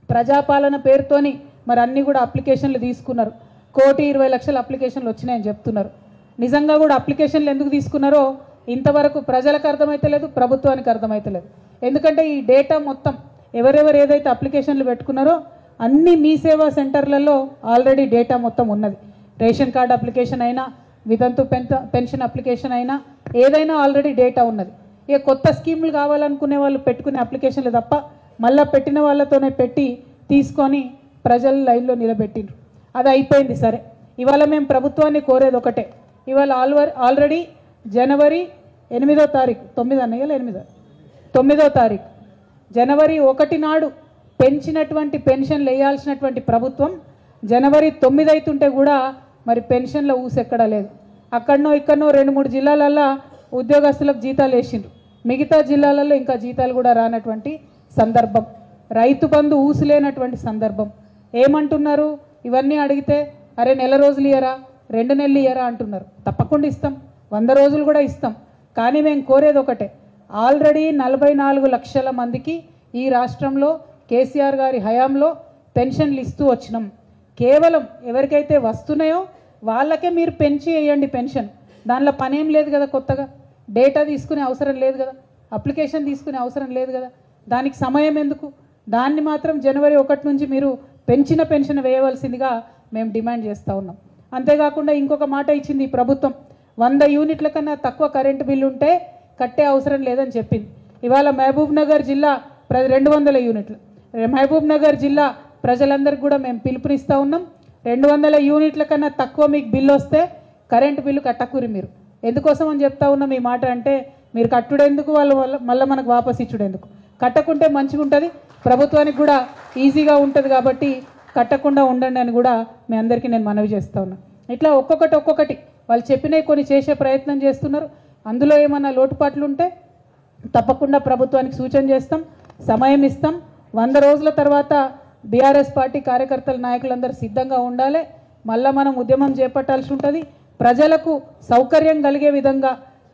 ప్రజాపాలన పేరుతోని మరి అన్నీ కూడా అప్లికేషన్లు తీసుకున్నారు. 1,20,00,000 అప్లికేషన్లు వచ్చినాయని చెప్తున్నారు. నిజంగా కూడా అప్లికేషన్లు ఎందుకు తీసుకున్నారో ఇంతవరకు ప్రజలకు అర్థమైతలేదు, ప్రభుత్వానికి అర్థమైతలేదు. ఎందుకంటే ఈ డేటా మొత్తం ఎవరెవరు ఏదైతే అప్లికేషన్లు పెట్టుకున్నారో అన్ని మీ సేవా సెంటర్లలో ఆల్రెడీ డేటా మొత్తం ఉన్నది. రేషన్ కార్డు అప్లికేషన్ అయినా, వితంతు పెన్షన్ అప్లికేషన్ అయినా ఏదైనా ఆల్రెడీ డేటా ఉన్నది. ఇక కొత్త స్కీములు కావాలనుకునే వాళ్ళు పెట్టుకునే అప్లికేషన్లు తప్ప మళ్ళీ పెట్టిన వాళ్ళతోనే పెట్టి తీసుకొని ప్రజల లైన్లో నిలబెట్టిండ్రు. అది అయిపోయింది. సరే, ఇవాళ మేము ప్రభుత్వాన్ని కోరేది ఒకటే. ఇవాళ ఆల్రెడీ జనవరి 8వ తారీఖు 9 అన్నయ్యలు 9వ తారీఖు జనవరి 1 నాడు పెంచినటువంటి పెన్షన్లు వేయాల్సినటువంటి ప్రభుత్వం జనవరి 9 అవుతుంటే కూడా మరి పెన్షన్ల ఊసెక్కడా లేదు. అక్కడనో ఇక్కడనో 2-3 జిల్లాలల్లో ఉద్యోగస్తులకు జీతాలు వేసిండ్రు, మిగతా జిల్లాలలో ఇంకా జీతాలు కూడా రానటువంటి సందర్భం, రైతు బంధు ఊసులేనటువంటి సందర్భం. ఏమంటున్నారు? ఇవన్నీ అడిగితే అరే నెల రోజులు ఇయ్యరా, 2 నెలలు ఇయ్యరా అంటున్నారు. తప్పకుండా ఇస్తాం, 100 రోజులు కూడా ఇస్తాం. కానీ మేము కోరేది ఒకటే, ఆల్రెడీ 44 లక్షల మందికి ఈ రాష్ట్రంలో కేసీఆర్ గారి హయాంలో పెన్షన్లు ఇస్తూ వచ్చినాం. కేవలం ఎవరికైతే వస్తున్నాయో వాళ్ళకే మీరు పెంచి వేయండి పెన్షన్. దానిలో పనేం లేదు కదా, కొత్తగా డేటా తీసుకునే అవసరం లేదు కదా, అప్లికేషన్ తీసుకునే అవసరం లేదు కదా, దానికి సమయం ఎందుకు? దాన్ని మాత్రం జనవరి 1 నుంచి మీరు పెంచిన పెన్షన్ వేయవలసిందిగా మేము డిమాండ్ చేస్తూ ఉన్నాం. అంతేకాకుండా ఇంకొక మాట ఇచ్చింది ఈ ప్రభుత్వం, 100 యూనిట్ల కన్నా తక్కువ కరెంటు బిల్లు ఉంటే కట్టే అవసరం లేదని చెప్పింది. ఇవాళ మహబూబ్ నగర్ జిల్లా 200 యూనిట్లు, మహబూబ్ నగర్ జిల్లా ప్రజలందరికీ కూడా మేము పిలుపునిస్తూ ఉన్నాం. 200 యూనిట్ల కన్నా తక్కువ మీకు బిల్లు వస్తే కరెంటు బిల్లు కట్టకూరి. మీరు ఎందుకోసం అని చెప్తా ఉన్నాం ఈ మాట అంటే, మీరు కట్టుడెందుకు, వాళ్ళు మళ్ళీ మనకు వాపస్ ఇచ్చుడెందుకు? కట్టకుంటే మంచిగా ఉంటుంది, ప్రభుత్వానికి కూడా ఈజీగా ఉంటుంది. కాబట్టి కట్టకుండా ఉండండి అని కూడా మీ అందరికీ నేను మనవి చేస్తూ ఉన్నాను. ఇట్లా ఒక్కొక్కటి వాళ్ళు చెప్పినవి కొన్ని చేసే ప్రయత్నం చేస్తున్నారు. అందులో ఏమన్నా లోటుపాట్లు ఉంటే తప్పకుండా ప్రభుత్వానికి సూచన చేస్తాం, సమయం ఇస్తాం. 100 రోజుల తర్వాత బీఆర్ఎస్ పార్టీ కార్యకర్తల నాయకులందరూ సిద్ధంగా ఉండాలి. మళ్ళీ మనం ఉద్యమం చేపట్టాల్సి ఉంటుంది. ప్రజలకు సౌకర్యం కలిగే విధంగా,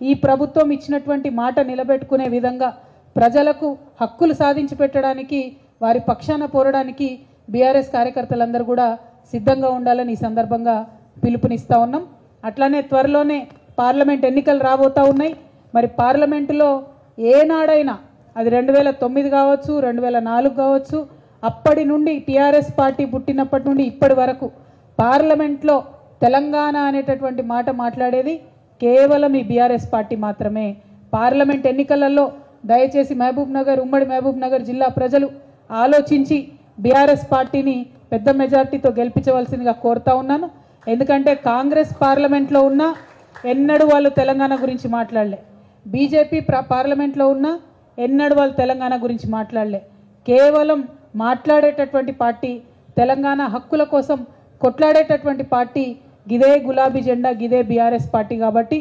ఈ ప్రభుత్వం ఇచ్చినటువంటి మాట నిలబెట్టుకునే విధంగా, ప్రజలకు హక్కులు సాధించి పెట్టడానికి, వారి పక్షాన పోరడానికి బీఆర్ఎస్ కార్యకర్తలందరూ కూడా సిద్ధంగా ఉండాలని ఈ సందర్భంగా పిలుపునిస్తూ ఉన్నాం. అట్లానే త్వరలోనే పార్లమెంట్ ఎన్నికలు రాబోతూ ఉన్నాయి. మరి పార్లమెంటులో ఏనాడైనా అది 2009 కావచ్చు, 2004 కావచ్చు, అప్పటి నుండి టీఆర్ఎస్ పార్టీ పుట్టినప్పటి నుండి ఇప్పటి వరకు పార్లమెంట్లో తెలంగాణ అనేటటువంటి మాట మాట్లాడేది కేవలం ఈ బీఆర్ఎస్ పార్టీ మాత్రమే. పార్లమెంట్ ఎన్నికలలో దయచేసి ఉమ్మడి మహబూబ్ నగర్ జిల్లా ప్రజలు ఆలోచించి బీఆర్ఎస్ పార్టీని పెద్ద మెజార్టీతో గెలిపించవలసిందిగా కోరుతా ఉన్నాను. ఎందుకంటే కాంగ్రెస్ పార్లమెంట్లో ఉన్నా ఎన్నడూ వాళ్ళు తెలంగాణ గురించి మాట్లాడలే, బీజేపీ పార్లమెంట్లో ఉన్నా ఎన్నడూ వాళ్ళు తెలంగాణ గురించి మాట్లాడలే. కేవలం మాట్లాడేటటువంటి పార్టీ, తెలంగాణ హక్కుల కోసం కొట్లాడేటటువంటి పార్టీ గిదే గులాబీ జెండా, గిదే బీఆర్ఎస్ పార్టీ. కాబట్టి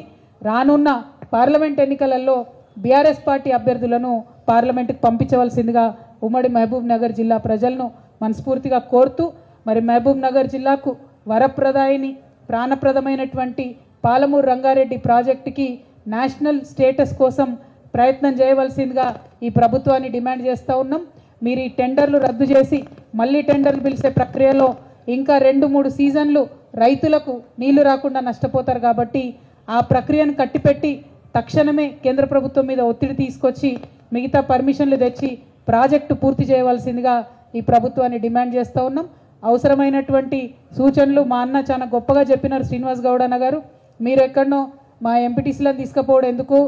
రానున్న పార్లమెంట్ ఎన్నికలలో బీఆర్ఎస్ పార్టీ అభ్యర్థులను పార్లమెంటుకు పంపించవలసిందిగా ఉమ్మడి మహబూబ్ నగర్ జిల్లా ప్రజలను మనస్ఫూర్తిగా కోరుతూ, మరి మహబూబ్ నగర్ జిల్లాకు వరప్రదాయిని ప్రాణప్రదమైనటువంటి పాలమూరు రంగారెడ్డి ప్రాజెక్టుకి నేషనల్ స్టేటస్ కోసం ప్రయత్నం చేయవలసిందిగా ఈ ప్రభుత్వాన్ని డిమాండ్ చేస్తూ ఉన్నాం. మీరు ఈ టెండర్లు రద్దు చేసి మళ్ళీ టెండర్లు పిలిచే ప్రక్రియలో ఇంకా 2-3 సీజన్లు రైతులకు నీళ్లు రాకుండా నష్టపోతారు. కాబట్టి ఆ ప్రక్రియను కట్టిపెట్టి తక్షణమే కేంద్ర ప్రభుత్వం మీద ఒత్తిడి తీసుకొచ్చి మిగతా పర్మిషన్లు తెచ్చి ప్రాజెక్టు పూర్తి చేయవలసిందిగా ఈ ప్రభుత్వాన్ని డిమాండ్ చేస్తూ ఉన్నాం. అవసరమైనటువంటి సూచనలు మా అన్న చాలా గొప్పగా చెప్పినారు శ్రీనివాస్ గౌడ్ అన్న గారు. మీరు ఎక్కడనో మా ఎంపీటీసీలను తీసుకుపోవడం ఎందుకు,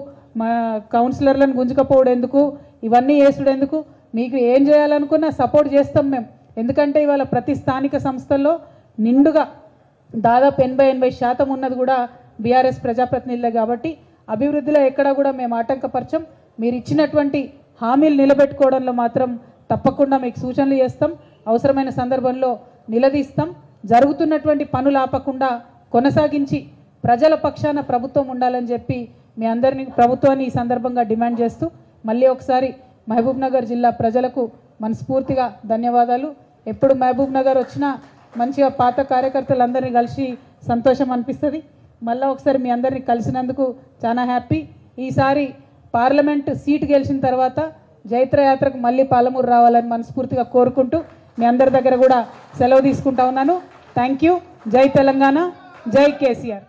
మా కౌన్సిలర్లను గుంజుకపోవడం ఎందుకు, ఇవన్నీ చేసుడు ఎందుకు? మీకు ఏం చేయాలనుకున్నా సపోర్ట్ చేస్తాం మేము. ఎందుకంటే ఇవాళ ప్రతి స్థానిక సంస్థల్లో నిండుగా దాదాపు 80-80% ఉన్నది కూడా బీఆర్ఎస్ ప్రజాప్రతినిధులే. కాబట్టి అభివృద్ధిలో ఎక్కడా కూడా మేము ఆటంకపరచం. మీరు ఇచ్చినటువంటి హామీలు నిలబెట్టుకోవడంలో మాత్రం తప్పకుండా మీకు సూచనలు చేస్తాం, అవసరమైన సందర్భంలో నిలదీస్తాం. జరుగుతున్నటువంటి పనులు ఆపకుండా కొనసాగించి ప్రజల పక్షాన ప్రభుత్వం ఉండాలని చెప్పి మీ అందరినీ ప్రభుత్వాన్ని ఈ సందర్భంగా డిమాండ్ చేస్తూ మళ్ళీ ఒకసారి మహబూబ్ నగర్ జిల్లా ప్రజలకు మనస్ఫూర్తిగా ధన్యవాదాలు. ఎప్పుడు మహబూబ్ నగర్ వచ్చినా మంచిగా పాత కార్యకర్తలందరినీ కలిసి సంతోషం అనిపిస్తుంది. మళ్ళీ ఒకసారి మీ అందరినీ కలిసినందుకు చాలా హ్యాపీ. ఈసారి పార్లమెంట్ సీటు గెలిచిన తర్వాత జైత్రయాత్రకు మళ్ళీ పాలమూరు రావాలని మనస్ఫూర్తిగా కోరుకుంటూ మీ అందరి దగ్గర కూడా సెలవు తీసుకుంటా ఉన్నాను. Thank you. జై తెలంగాణ, జై కేసీఆర్.